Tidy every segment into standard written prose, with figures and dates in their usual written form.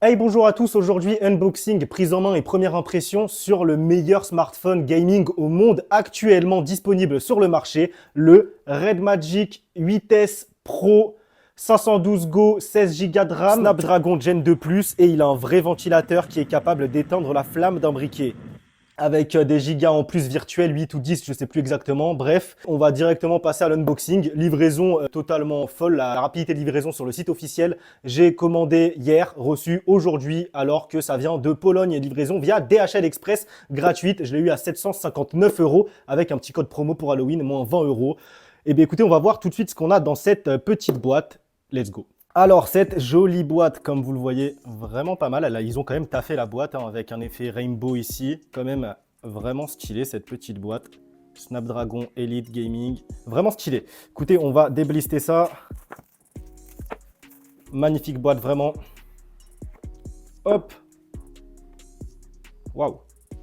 Hey, bonjour à tous, aujourd'hui unboxing, prise en main et première impression sur le meilleur smartphone gaming au monde actuellement disponible sur le marché, le Red Magic 8S Pro 512 Go 16 Go de RAM, Snapdragon Gen 2+, et il a un vrai ventilateur qui est capable d'éteindre la flamme d'un briquet avec des gigas en plus virtuels, 8 ou 10, je sais plus exactement. Bref, on va directement passer à l'unboxing. Livraison totalement folle, la rapidité de livraison sur le site officiel. J'ai commandé hier, reçu aujourd'hui, alors que ça vient de Pologne. Livraison via DHL Express, gratuite. Je l'ai eu à 759 € avec un petit code promo pour Halloween, moins 20 €. Et bien écoutez, on va voir tout de suite ce qu'on a dans cette petite boîte. Let's go. Alors, cette jolie boîte, comme vous le voyez, vraiment pas mal. Ils ont quand même taffé la boîte avec un effet rainbow ici. Quand même vraiment stylé, cette petite boîte. Snapdragon Elite Gaming. Vraiment stylé. Écoutez, on va déblister ça. Magnifique boîte, vraiment. Hop. Waouh.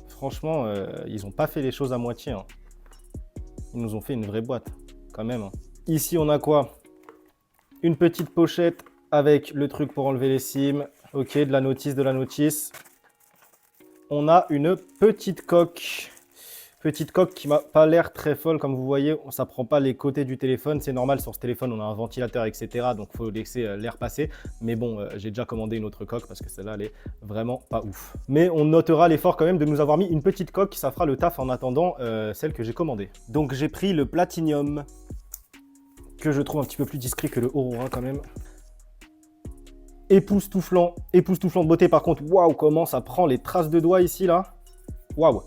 Franchement, ils n'ont pas fait les choses à moitié. Hein. Ils nous ont fait une vraie boîte, quand même. Hein. Ici, on a quoi? Une petite pochette avec le truc pour enlever les SIM. Ok, de la notice. On a une petite coque. Petite coque qui m'a pas l'air très folle. Comme vous voyez, ça prend pas les côtés du téléphone. C'est normal, sur ce téléphone, on a un ventilateur, etc. Donc, il faut laisser l'air passer. Mais bon, j'ai déjà commandé une autre coque parce que celle-là, elle est vraiment pas ouf. Mais on notera l'effort quand même de nous avoir mis une petite coque. Ça fera le taf en attendant celle que j'ai commandée. Donc, j'ai pris le Platinum, que je trouve un petit peu plus discret que le Aurora quand même. Époustouflant de beauté. Par contre, waouh, comment ça prend les traces de doigts ici, là. Waouh.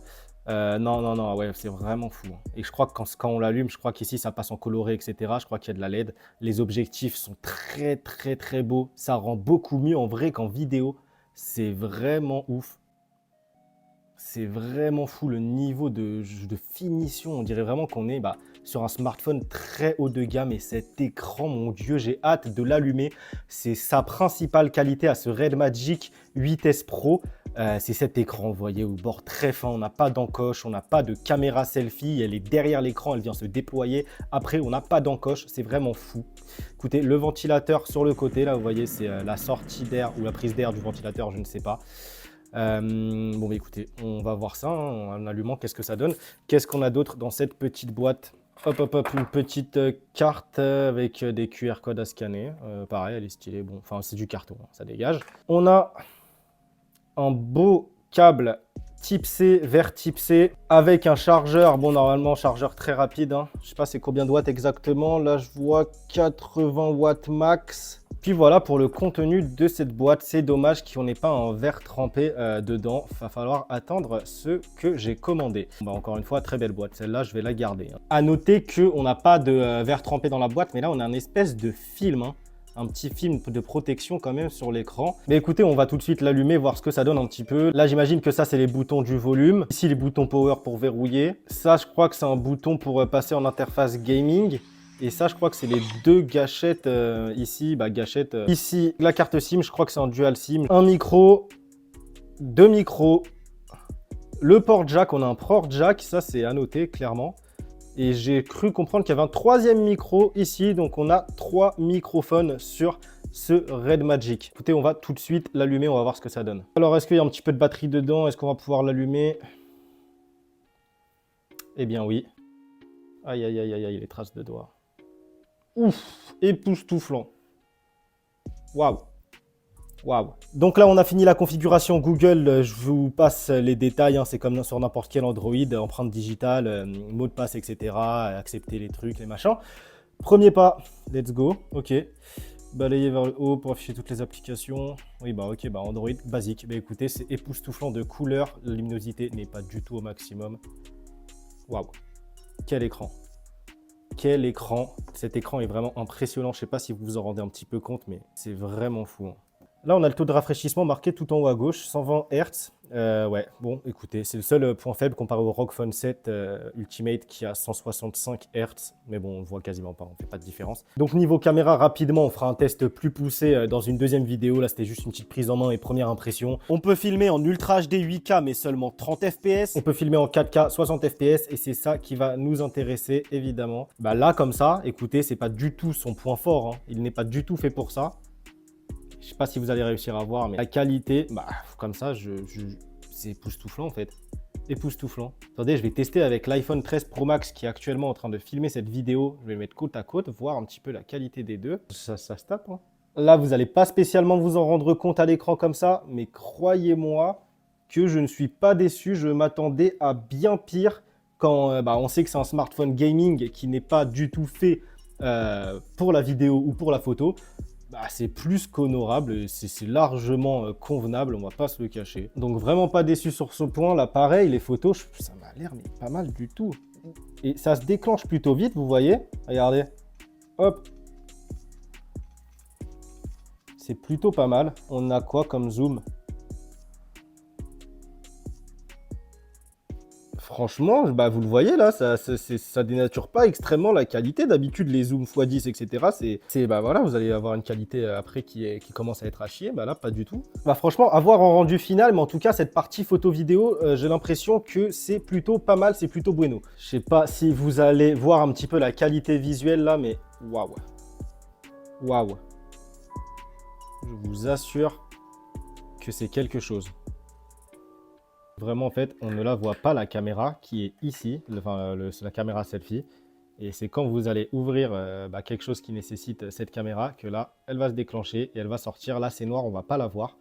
Non, ouais, c'est vraiment fou. Et je crois que quand on l'allume, je crois qu'ici, ça passe en coloré, etc. Je crois qu'il y a de la LED. Les objectifs sont très beaux. Ça rend beaucoup mieux en vrai qu'en vidéo. C'est vraiment ouf. C'est vraiment fou le niveau de finition. On dirait vraiment qu'on est sur un smartphone très haut de gamme. Et cet écran, mon Dieu, j'ai hâte de l'allumer. C'est sa principale qualité à ce Red Magic 8S Pro. C'est cet écran, vous voyez, au bord très fin. On n'a pas d'encoche, on n'a pas de caméra selfie. Elle est derrière l'écran, elle vient se déployer. Après, on n'a pas d'encoche. C'est vraiment fou. Écoutez, le ventilateur sur le côté, là, vous voyez, c'est la sortie d'air ou la prise d'air du ventilateur, je ne sais pas. Bon, écoutez, on va voir ça hein, en allumant, qu'est-ce que ça donne. Qu'est-ce qu'on a d'autre dans cette petite boîte? Hop, une petite carte avec des QR codes à scanner. Pareil, elle est stylée. Bon, enfin, c'est du carton, hein, ça dégage. On a un beau câble type C vers type C avec un chargeur. Bon, normalement, chargeur très rapide. Hein. Je sais pas c'est combien de watts exactement. Là, je vois 80 watts max. Puis voilà pour le contenu de cette boîte. C'est dommage qu'on n'ait pas un verre trempé dedans. Il va falloir attendre ce que j'ai commandé. Bon, encore une fois, très belle boîte. Celle-là, je vais la garder. Hein. À noter qu'on n'a pas de verre trempé dans la boîte, mais là, on a une espèce de film. Hein. Un petit film de protection quand même sur l'écran. Mais écoutez, on va tout de suite l'allumer, voir ce que ça donne un petit peu. Là, j'imagine que ça, c'est les boutons du volume. Ici, les boutons power pour verrouiller. Ça, je crois que c'est un bouton pour passer en interface gaming. Et ça, je crois que c'est les deux gâchettes ici. Gâchettes. Ici, la carte SIM, je crois que c'est un dual SIM. Un micro, deux micros. Le port jack, on a un port jack. Ça, c'est à noter, clairement. Et j'ai cru comprendre qu'il y avait un troisième micro ici. Donc, on a 3 microphones sur ce Red Magic. Écoutez, on va tout de suite l'allumer. On va voir ce que ça donne. Alors, est-ce qu'il y a un petit peu de batterie dedans? Est-ce qu'on va pouvoir l'allumer? Eh bien, oui. Aïe, les traces de doigts. Ouf, époustouflant. Waouh. Donc là, on a fini la configuration Google. Je vous passe les détails. Hein. C'est comme sur n'importe quel Android. Empreinte digitale, mot de passe, etc. Accepter les trucs, les machins. Premier pas. Let's go. OK. Balayer vers le haut pour afficher toutes les applications. Oui, OK. Android basique. Écoutez, c'est époustouflant de couleurs. La luminosité n'est pas du tout au maximum. Waouh. Quel écran. Quel écran. Cet écran est vraiment impressionnant. Je ne sais pas si vous vous en rendez un petit peu compte, mais c'est vraiment fou. Hein. Là, on a le taux de rafraîchissement marqué tout en haut à gauche, 120 Hz. Ouais, bon, écoutez, c'est le seul point faible comparé au ROG Phone 7 Ultimate qui a 165 Hz. Mais bon, on ne voit quasiment pas, on ne fait pas de différence. Donc, niveau caméra, rapidement, on fera un test plus poussé dans une deuxième vidéo. Là, c'était juste une petite prise en main et première impression. On peut filmer en Ultra HD 8K, mais seulement 30 FPS. On peut filmer en 4K, 60 FPS. Et c'est ça qui va nous intéresser, évidemment. Là, comme ça, écoutez, c'est pas du tout son point fort. Hein. Il n'est pas du tout fait pour ça. Je sais pas si vous allez réussir à voir, mais la qualité, bah, comme ça, c'est époustouflant en fait. Époustouflant. Attendez, je vais tester avec l'iPhone 13 Pro Max qui est actuellement en train de filmer cette vidéo. Je vais le mettre côte à côte, voir un petit peu la qualité des deux. Ça se tape, hein. Là, vous n'allez pas spécialement vous en rendre compte à l'écran comme ça, mais croyez-moi que je ne suis pas déçu. Je m'attendais à bien pire quand on sait que c'est un smartphone gaming qui n'est pas du tout fait pour la vidéo ou pour la photo. Bah, c'est plus qu'honorable, c'est largement convenable, on va pas se le cacher. Donc vraiment pas déçu sur ce point. Là pareil, les photos, ça m'a l'air mais pas mal du tout. Et ça se déclenche plutôt vite, vous voyez. Regardez, hop. C'est plutôt pas mal. On a quoi comme zoom? Franchement, bah vous le voyez là, ça dénature pas extrêmement la qualité. D'habitude, les zooms x10, etc. Bah voilà, vous allez avoir une qualité après qui commence à être à chier. Bah là, pas du tout. Bah franchement, à voir en rendu final, mais en tout cas, cette partie photo-vidéo, j'ai l'impression que c'est plutôt pas mal, c'est plutôt bueno. Je sais pas si vous allez voir un petit peu la qualité visuelle là, mais waouh. Waouh. Je vous assure que c'est quelque chose. Vraiment, en fait, on ne la voit pas, la caméra qui est ici, la caméra selfie. Et c'est quand vous allez ouvrir quelque chose qui nécessite cette caméra que là, elle va se déclencher et elle va sortir. Là, c'est noir, on ne va pas la voir,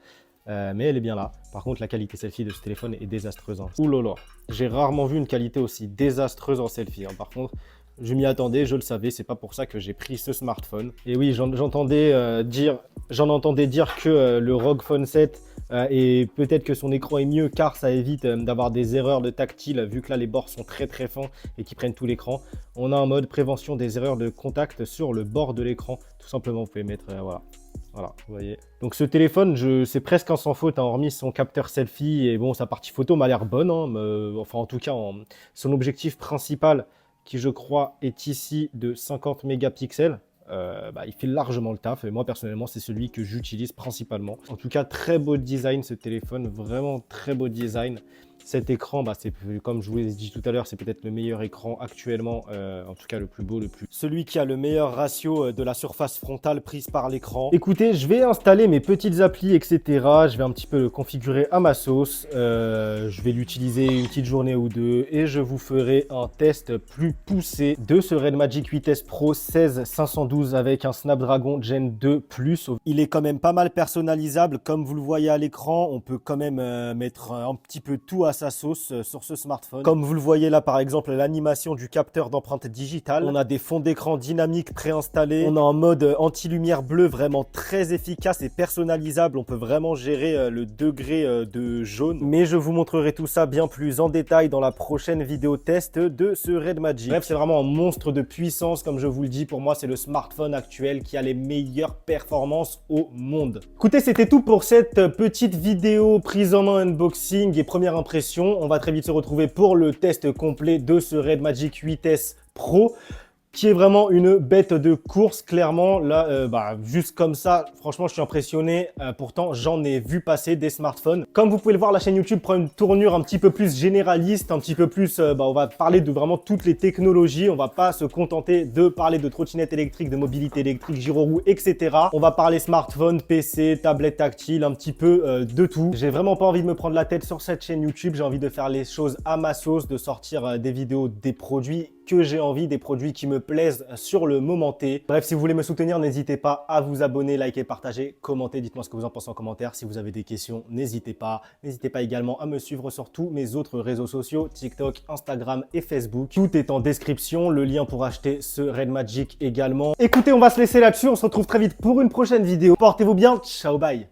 mais elle est bien là. Par contre, la qualité selfie de ce téléphone est désastreuse. Hein. Ouh là là, j'ai rarement vu une qualité aussi désastreuse en selfie. Hein. Par contre, je m'y attendais, je le savais, c'est pas pour ça que j'ai pris ce smartphone. Et oui, j'en entendais dire que le ROG Phone 7 et peut-être que son écran est mieux car ça évite d'avoir des erreurs de tactile vu que là les bords sont très très fins et qui prennent tout l'écran. On a un mode prévention des erreurs de contact sur le bord de l'écran. Tout simplement, vous pouvez mettre, voilà, vous voyez. Donc ce téléphone, c'est presque un sans faute, hein, hormis son capteur selfie. Et bon, sa partie photo m'a l'air bonne, hein, enfin en tout cas, son objectif principal, qui je crois est ici de 50 mégapixels. Il fait largement le taf et moi personnellement c'est celui que j'utilise principalement. En tout cas très beau design ce téléphone, vraiment très beau design. Cet écran, c'est comme je vous l'ai dit tout à l'heure, c'est peut-être le meilleur écran actuellement, en tout cas le plus beau, celui qui a le meilleur ratio de la surface frontale prise par l'écran. Écoutez, je vais installer mes petites applis, etc. Je vais un petit peu le configurer à ma sauce. Je vais l'utiliser une petite journée ou deux et je vous ferai un test plus poussé de ce Red Magic 8S Pro 16512 avec un Snapdragon Gen 2 Plus. Il est quand même pas mal personnalisable, comme vous le voyez à l'écran. On peut quand même mettre un petit peu tout à sa sauce sur ce smartphone. Comme vous le voyez là, par exemple, l'animation du capteur d'empreinte digitale. On a des fonds d'écran dynamiques préinstallés. On a un mode anti-lumière bleue vraiment très efficace et personnalisable. On peut vraiment gérer le degré de jaune. Mais je vous montrerai tout ça bien plus en détail dans la prochaine vidéo test de ce Red Magic. Bref, c'est vraiment un monstre de puissance. Comme je vous le dis, pour moi, c'est le smartphone actuel qui a les meilleures performances au monde. Écoutez, c'était tout pour cette petite vidéo prise en main unboxing et première impression. On va très vite se retrouver pour le test complet de ce Red Magic 8S Pro, qui est vraiment une bête de course, clairement. Là, juste comme ça, franchement, je suis impressionné. Pourtant, j'en ai vu passer des smartphones. Comme vous pouvez le voir, la chaîne YouTube prend une tournure un petit peu plus généraliste, un petit peu plus, on va parler de vraiment toutes les technologies. On va pas se contenter de parler de trottinettes électriques, de mobilité électrique, gyroroues, etc. On va parler smartphone, PC, tablette tactile, un petit peu de tout. J'ai vraiment pas envie de me prendre la tête sur cette chaîne YouTube. J'ai envie de faire les choses à ma sauce, de sortir des vidéos, des produits que j'ai envie, des produits qui me plaisent sur le moment T. Bref, si vous voulez me soutenir, n'hésitez pas à vous abonner, liker, partager, commenter. Dites-moi ce que vous en pensez en commentaire. Si vous avez des questions, n'hésitez pas. N'hésitez pas également à me suivre sur tous mes autres réseaux sociaux, TikTok, Instagram et Facebook. Tout est en description. Le lien pour acheter ce Red Magic également. Écoutez, on va se laisser là-dessus. On se retrouve très vite pour une prochaine vidéo. Portez-vous bien. Ciao, bye.